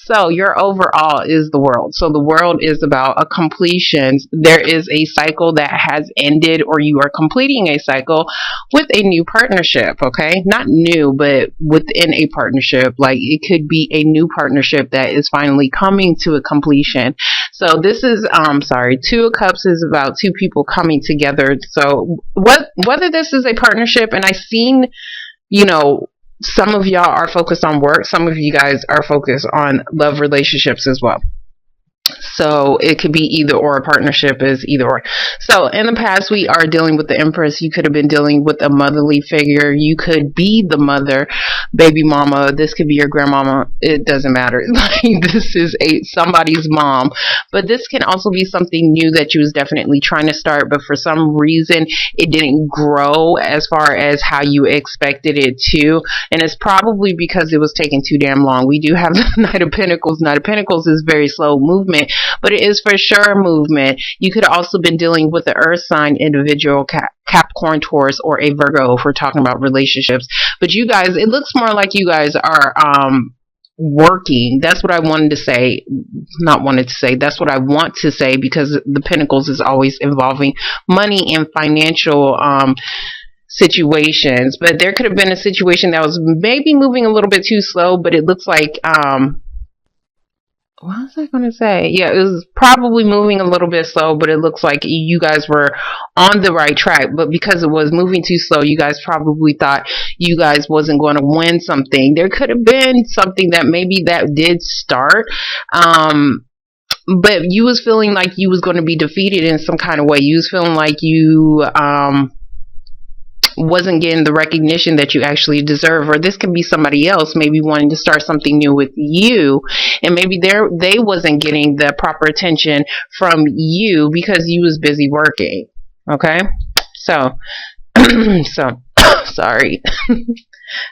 So your overall is the world. So the world is about a completion. There is a cycle that has ended, or you are completing a cycle with a new partnership. Okay, not new, but within a partnership. Like it could be a new partnership that is finally coming to a completion. So this is sorry, Two of Cups is about two people coming together. So whether this is a partnership, and I've seen, you know, some of y'all are focused on work, some of you guys are focused on love relationships as well. So it could be either or. A partnership is either or. So in the past, we are dealing with the Empress. You could have been dealing with a motherly figure. You could be the mother, baby mama. This could be your grandmama. It doesn't matter. Like this is somebody's mom. But this can also be something new that you was definitely trying to start, but for some reason it didn't grow as far as how you expected it to. And it's probably because it was taking too damn long. We do have the Knight of Pentacles. Knight of Pentacles is very slow movement, but it is for sure movement. You could have also been dealing with the earth sign individual, Capricorn, Taurus, or a Virgo if we're talking about relationships. But you guys, it looks more like you guys are working. That's what I wanted to say. Not wanted to say. That's what I want to say, because the Pentacles is always involving money and financial situations. But there could have been a situation that was maybe moving a little bit too slow, but it looks like what was I going to say? Yeah, it was probably moving a little bit slow, but it looks like you guys were on the right track. But because it was moving too slow, you guys probably thought you guys wasn't going to win something. There could have been something that maybe that did start, but you was feeling like you was going to be defeated in some kind of way. You was feeling like you wasn't getting the recognition that you actually deserve. Or this could be somebody else maybe wanting to start something new with you, and maybe they wasn't getting the proper attention from you because you was busy working. Okay, so sorry.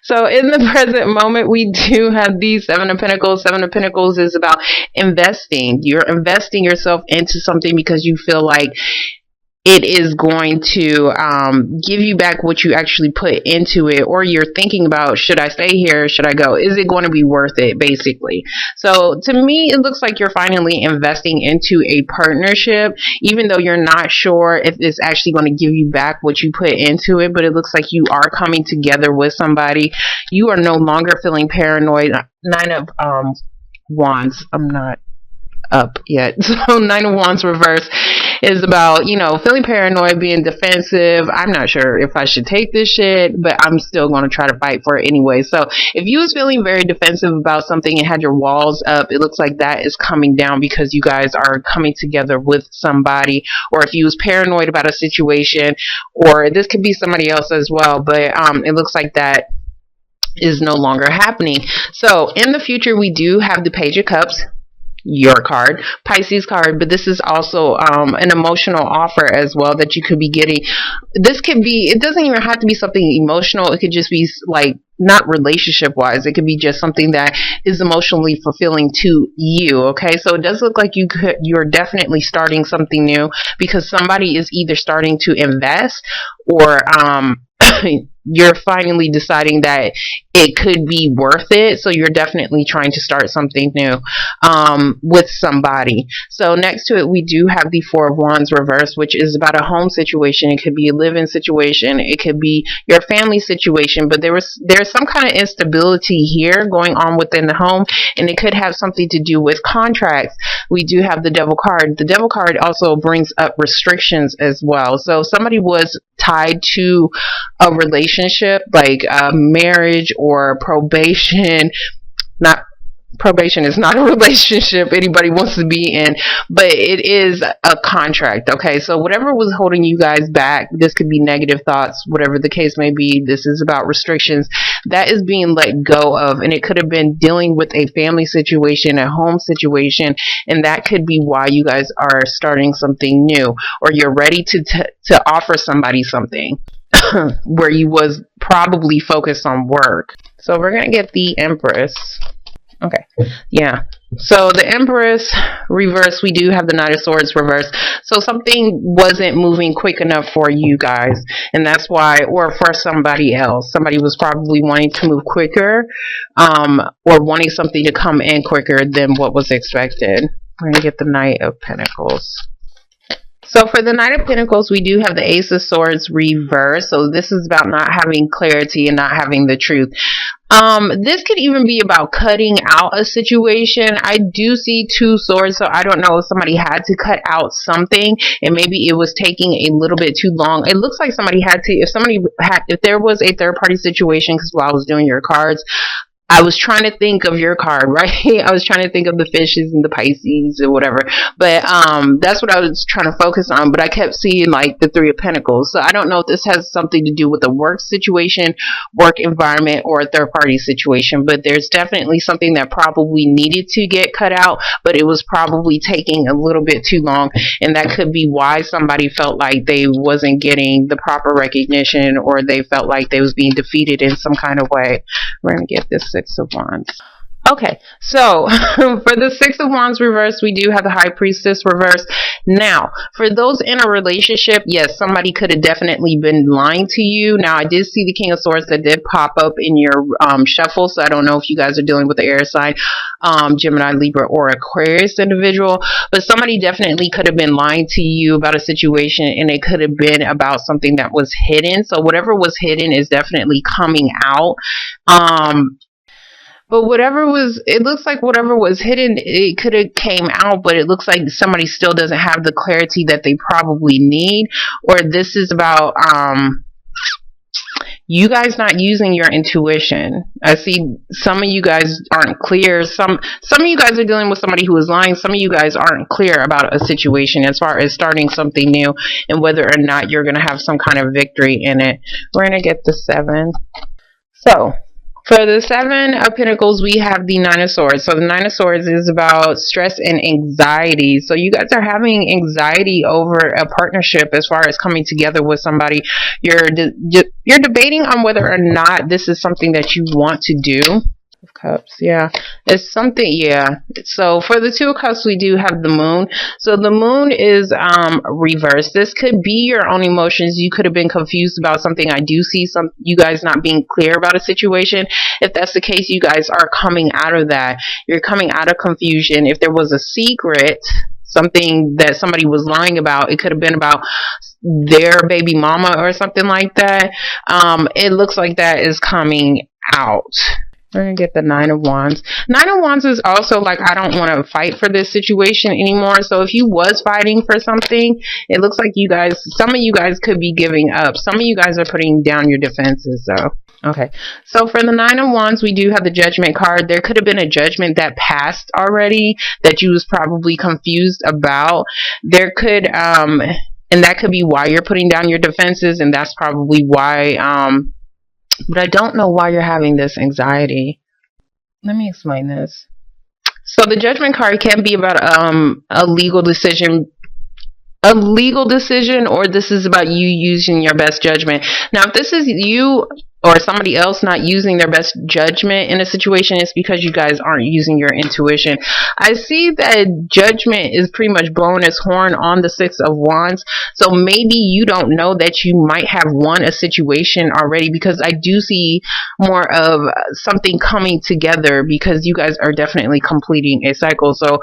So in the present moment, we do have the Seven of Pentacles. Seven of Pentacles is about investing. You're investing yourself into something because you feel like it is going to give you back what you actually put into it, or you're thinking about, should I stay here? Should I go? Is it going to be worth it, basically? So to me, it looks like you're finally investing into a partnership, even though you're not sure if it's actually going to give you back what you put into it, but it looks like you are coming together with somebody. You are no longer feeling paranoid. Nine of Wands. I'm not up yet. So Nine of Wands reverse is about, you know, feeling paranoid, being defensive. I'm not sure if I should take this shit, but I'm still going to try to fight for it anyway. So if you was feeling very defensive about something and had your walls up, it looks like that is coming down because you guys are coming together with somebody. Or if you was paranoid about a situation, or this could be somebody else as well, but it looks like that is no longer happening. So in the future, we do have the Page of Cups, your card, Pisces card, but this is also an emotional offer as well that you could be getting. This could be, it doesn't even have to be something emotional. It could just be like, not relationship wise, it could be just something that is emotionally fulfilling to you. Okay, so it does look like you're definitely starting something new, because somebody is either starting to invest, or you're finally deciding that it could be worth it. So you're definitely trying to start something new with somebody. So next to it, we do have the Four of Wands reverse, which is about a home situation. It could be a live-in situation. It could be your family situation, but there's some kind of instability here going on within the home, and it could have something to do with contracts. We do have the Devil card. The Devil card also brings up restrictions as well. So somebody was tied to a relationship, like a marriage or probation. Not probation is not a relationship anybody wants to be in, but it is a contract. Okay, so whatever was holding you guys back, this could be negative thoughts, whatever the case may be, this is about restrictions that is being let go of. And it could have been dealing with a family situation, a home situation, and that could be why you guys are starting something new, or you're ready to offer somebody something where you was probably focused on work. So we're gonna get the Empress. Okay, yeah, So the Empress reverse, we do have the Knight of Swords reverse. So something wasn't moving quick enough for you guys, and that's why, or for somebody else. Somebody was probably wanting to move quicker, or wanting something to come in quicker than what was expected. We're gonna get the Knight of Pentacles. So for the Knight of Pentacles, we do have the Ace of Swords reverse. So this is about not having clarity and not having the truth. This could even be about cutting out a situation. I do see two swords, so I don't know if somebody had to cut out something and maybe it was taking a little bit too long. It looks like somebody had to, if there was a third party situation, because while I was doing your cards, I was trying to think of your card, right? I was trying to think of the fishes and the Pisces or whatever. But that's what I was trying to focus on. But I kept seeing like the Three of Pentacles. So I don't know if this has something to do with a work situation, work environment, or a third party situation. But there's definitely something that probably needed to get cut out, but it was probably taking a little bit too long. And that could be why somebody felt like they wasn't getting the proper recognition, or they felt like they was being defeated in some kind of way. We're going to get this Six of Wands. Okay, so for the Six of Wands reverse, we do have the High Priestess reverse. Now, for those in a relationship, yes, somebody could have definitely been lying to you. Now, I did see the King of Swords that did pop up in your shuffle, so I don't know if you guys are dealing with the air sign, Gemini, Libra, or Aquarius individual, but somebody definitely could have been lying to you about a situation, and it could have been about something that was hidden. So whatever was hidden is definitely coming out. But it looks like whatever was hidden, it could have came out, but it looks like somebody still doesn't have the clarity that they probably need. Or this is about, you guys not using your intuition. I see some of you guys aren't clear. Some of you guys are dealing with somebody who is lying. Some of you guys aren't clear about a situation as far as starting something new and whether or not you're going to have some kind of victory in it. We're going to get the 7. So, for the 7 of Pentacles, we have the 9 of Swords. So the 9 of Swords is about stress and anxiety. So you guys are having anxiety over a partnership as far as coming together with somebody. You're debating on whether or not this is something that you want to do. Of Cups, yeah, it's something, yeah. So for the 2 of Cups, we do have the Moon. So the Moon is reversed. This could be your own emotions. You could have been confused about something. I do see you guys not being clear about a situation. If that's the case, you guys are coming out of that. You're coming out of confusion. If there was a secret, something that somebody was lying about, it could have been about their baby mama or something like that. It looks like that is coming out. We're going to get the 9 of Wands. 9 of Wands is also like, I don't want to fight for this situation anymore. So if you was fighting for something, it looks like some of you guys could be giving up. Some of you guys are putting down your defenses though. Okay, so for the 9 of Wands, we do have the Judgment card. There could have been a judgment that passed already that you was probably confused about. There could, and that could be why you're putting down your defenses, and that's probably why, but I don't know why you're having this anxiety. Let me explain this. So the Judgment card can be about a legal decision, or this is about you using your best judgment. Now, if this is you or somebody else not using their best judgment in a situation, it's because you guys aren't using your intuition. I see that Judgment is pretty much blowing its horn on the 6 of Wands. So maybe you don't know that you might have won a situation already, because I do see more of something coming together, because you guys are definitely completing a cycle. So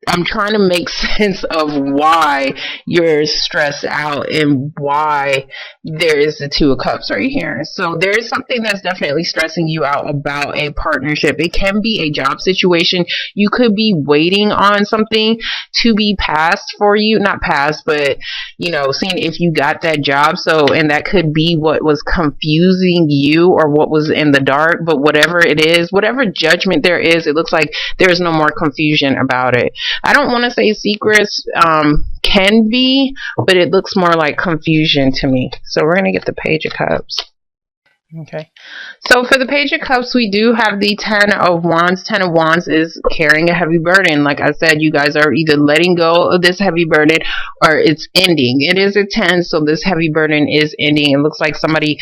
I'm trying to make sense of why you're stressed out and why there is the 2 of Cups right here. So there is something that's definitely stressing you out about a partnership. It can be a job situation. You could be waiting on something to be passed for you. Not passed, but, seeing if you got that job. So, and that could be what was confusing you or what was in the dark. But whatever it is, whatever judgment there is, it looks like there's no more confusion about it. I don't want to say secrets can be, but it looks more like confusion to me. So we're going to get the Page of Cups. Okay. So for the Page of Cups, we do have the 10 of Wands. 10 of Wands is carrying a heavy burden. Like I said, you guys are either letting go of this heavy burden or it's ending. It is a 10, so this heavy burden is ending. It looks like somebody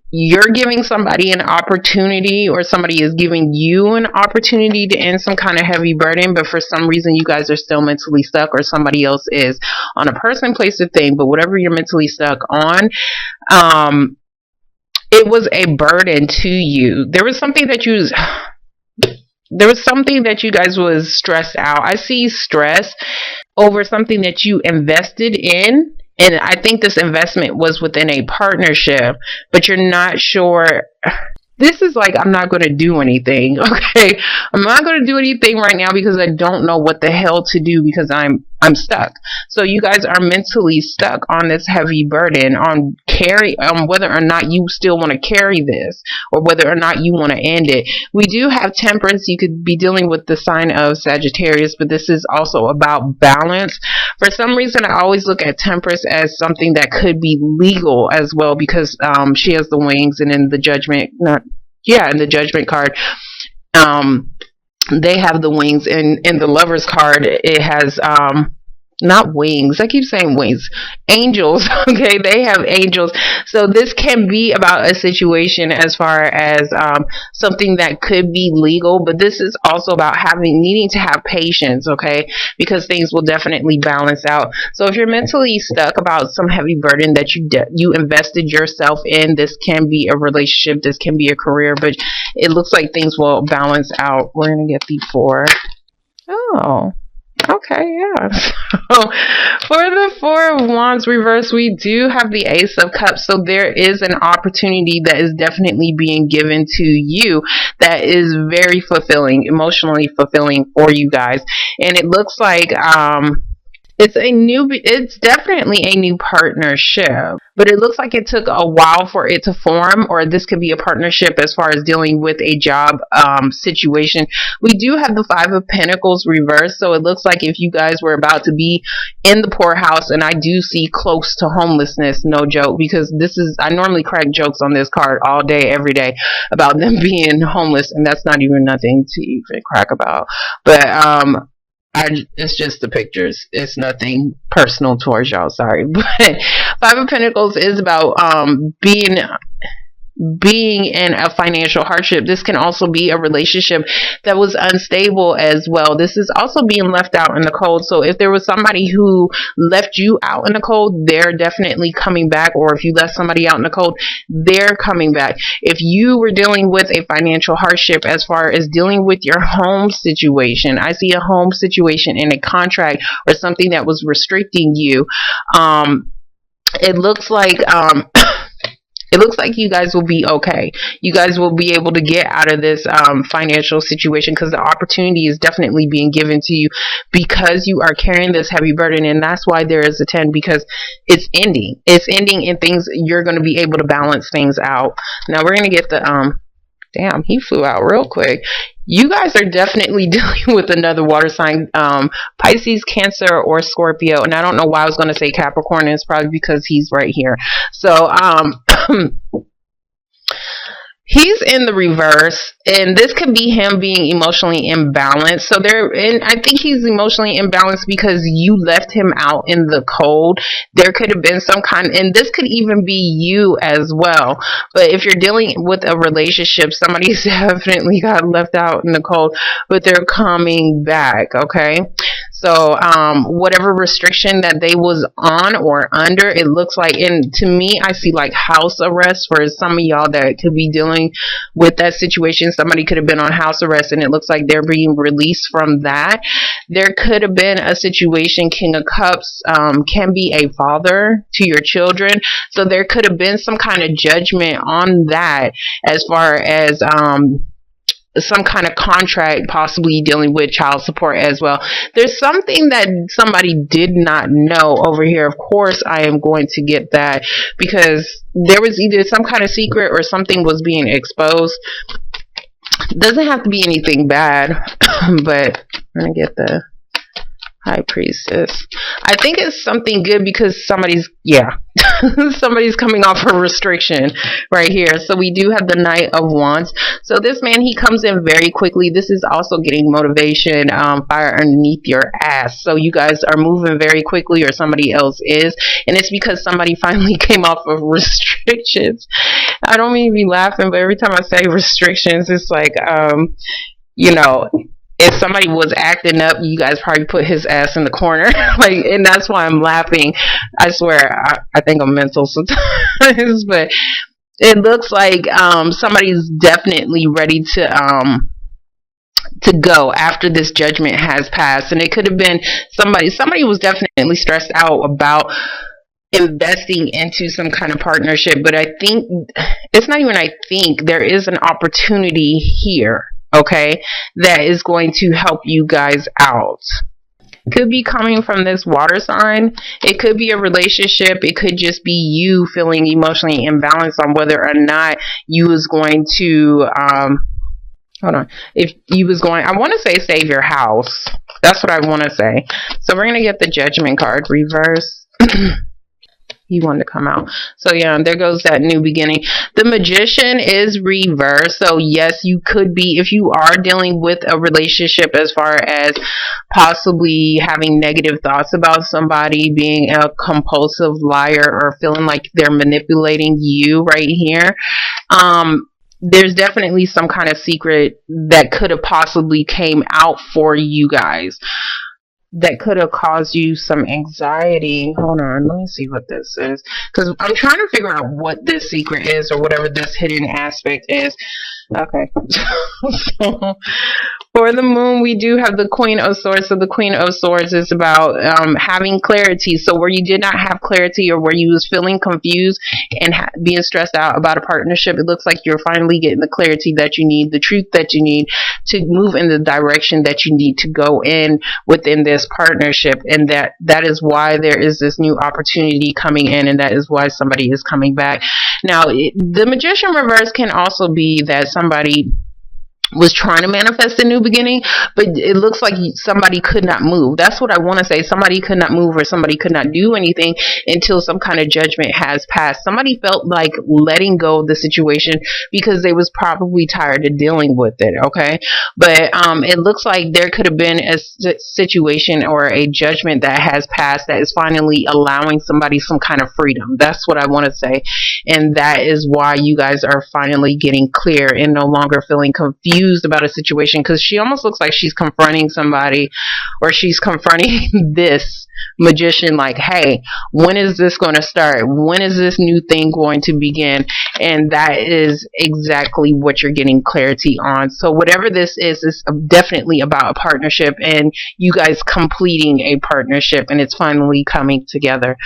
you're giving somebody an opportunity, or somebody is giving you an opportunity to end some kind of heavy burden, but for some reason you guys are still mentally stuck, or somebody else is on a person, place, or thing, but whatever you're mentally stuck on, it was a burden to you. There was something that you guys was stressed out. I see stress over something that you invested in. And I think this investment was within a partnership, but you're not sure. This is like, I'm not going to do anything. Okay. I'm not going to do anything right now because I don't know what the hell to do, because I'm stuck. So you guys are mentally stuck on this heavy burden on whether or not you still want to carry this, or whether or not you want to end it. We do have temperance. You could be dealing with the sign of Sagittarius, but this is also about balance. For some reason, I always look at temperance as something that could be legal as well, because she has the wings, and in the judgment, in the judgment card, they have the wings, and in the Lover's card, it has not wings. I keep saying wings. Angels. Okay, they have angels. So this can be about a situation as far as something that could be legal, but this is also about needing to have patience. Okay, because things will definitely balance out. So if you're mentally stuck about some heavy burden that you invested yourself in, this can be a relationship, this can be a career, but it looks like things will balance out. We're gonna get the 4. Oh. Okay, yeah. So for the 4 of Wands reverse, we do have the Ace of Cups. So there is an opportunity that is definitely being given to you that is very fulfilling, emotionally fulfilling for you guys. And it looks like it's definitely a new partnership, but it looks like it took a while for it to form, or this could be a partnership as far as dealing with a job situation. We do have the 5 of Pentacles reversed, so it looks like if you guys were about to be in the poorhouse, and I do see close to homelessness, no joke, because I normally crack jokes on this card all day, every day, about them being homeless, and that's not even nothing to even crack about, but it's just the pictures. It's nothing personal towards y'all. Sorry. But 5 of Pentacles is about being in a financial hardship. This can also be a relationship that was unstable as well. This is also being left out in the cold. So if there was somebody who left you out in the cold, they're definitely coming back. Or if you left somebody out in the cold, they're coming back. If you were dealing with a financial hardship as far as dealing with your home situation, I see a home situation in a contract or something that was restricting you. It looks like you guys will be okay. You guys will be able to get out of this financial situation, because the opportunity is definitely being given to you because you are carrying this heavy burden. And that's why there is a 10, because it's ending. It's ending, and you're going to be able to balance things out. Now we're going to get the damn, he flew out real quick. You guys are definitely dealing with another water sign, Pisces, Cancer, or Scorpio. And I don't know why I was going to say Capricorn. It's probably because he's right here. So, he's in the reverse, and this could be him being emotionally imbalanced. So I think he's emotionally imbalanced because you left him out in the cold. There could have been and this could even be you as well. But if you're dealing with a relationship, somebody's definitely got left out in the cold, but they're coming back. Okay. So, whatever restriction that they was on or under, it looks like, and to me, I see like house arrest for some of y'all that could be dealing with that situation. Somebody could have been on house arrest, and it looks like they're being released from that. There could have been a situation, King of Cups, can be a father to your children. So there could have been some kind of judgment on that as far as, some kind of contract, possibly dealing with child support as well. There's something that somebody did not know over here. Of course, I am going to get that, because there was either some kind of secret or something was being exposed. Doesn't have to be anything bad, but I'm going to get the High Priestess. I think it's something good because somebody's somebody's coming off a restriction right here. So we do have the Knight of Wands. So this man, he comes in very quickly. This is also getting motivation, fire underneath your ass. So you guys are moving very quickly, or somebody else is, and it's because somebody finally came off of restrictions. I don't mean to be laughing, but every time I say restrictions, it's like you know, if somebody was acting up, you guys probably put his ass in the corner. Like, and that's why I'm laughing. I swear, I think I'm mental sometimes, but it looks like somebody's definitely ready to go after this judgment has passed. And it could have been somebody was definitely stressed out about investing into some kind of partnership, but I think it's not even there is an opportunity here, okay, that is going to help you guys out. Could be coming from this water sign. It could be a relationship. It could just be you feeling emotionally imbalanced on whether or not you was going to hold on, if you was going, I want to say save your house. That's what I want to say. So we're going to get the Judgment card reverse. He wanted to come out. So yeah, there goes that new beginning. The Magician is reversed. So yes, you could be, if you are dealing with a relationship, as far as possibly having negative thoughts about somebody, being a compulsive liar, or feeling like they're manipulating you right here. There's definitely some kind of secret that could have possibly came out for you guys that could have caused you some anxiety. Hold on, let me see what this is, because I'm trying to figure out what this secret is, or whatever this hidden aspect is. Okay. So for the Moon, we do have the Queen of Swords. So the Queen of Swords is about having clarity. So where you did not have clarity, or where you was feeling confused and being stressed out about a partnership, it looks like you're finally getting the clarity that you need, the truth that you need to move in the direction that you need to go in within this partnership. And that is why there is this new opportunity coming in, and that is why somebody is coming back. Now, the Magician reverse can also be that somebody was trying to manifest a new beginning, but it looks like somebody could not move. That's what I want to say. Somebody could not move, or somebody could not do anything until some kind of judgment has passed. Somebody felt like letting go of the situation because they was probably tired of dealing with it, okay? But it looks like there could have been a situation or a judgment that has passed that is finally allowing somebody some kind of freedom. That's what I want to say. And that is why you guys are finally getting clear and no longer feeling confused about a situation, because she almost looks like she's confronting somebody, or she's confronting this Magician like, hey, when is this going to start? When is this new thing going to begin? And that is exactly what you're getting clarity on. So whatever this is definitely about a partnership, and you guys completing a partnership, and it's finally coming together.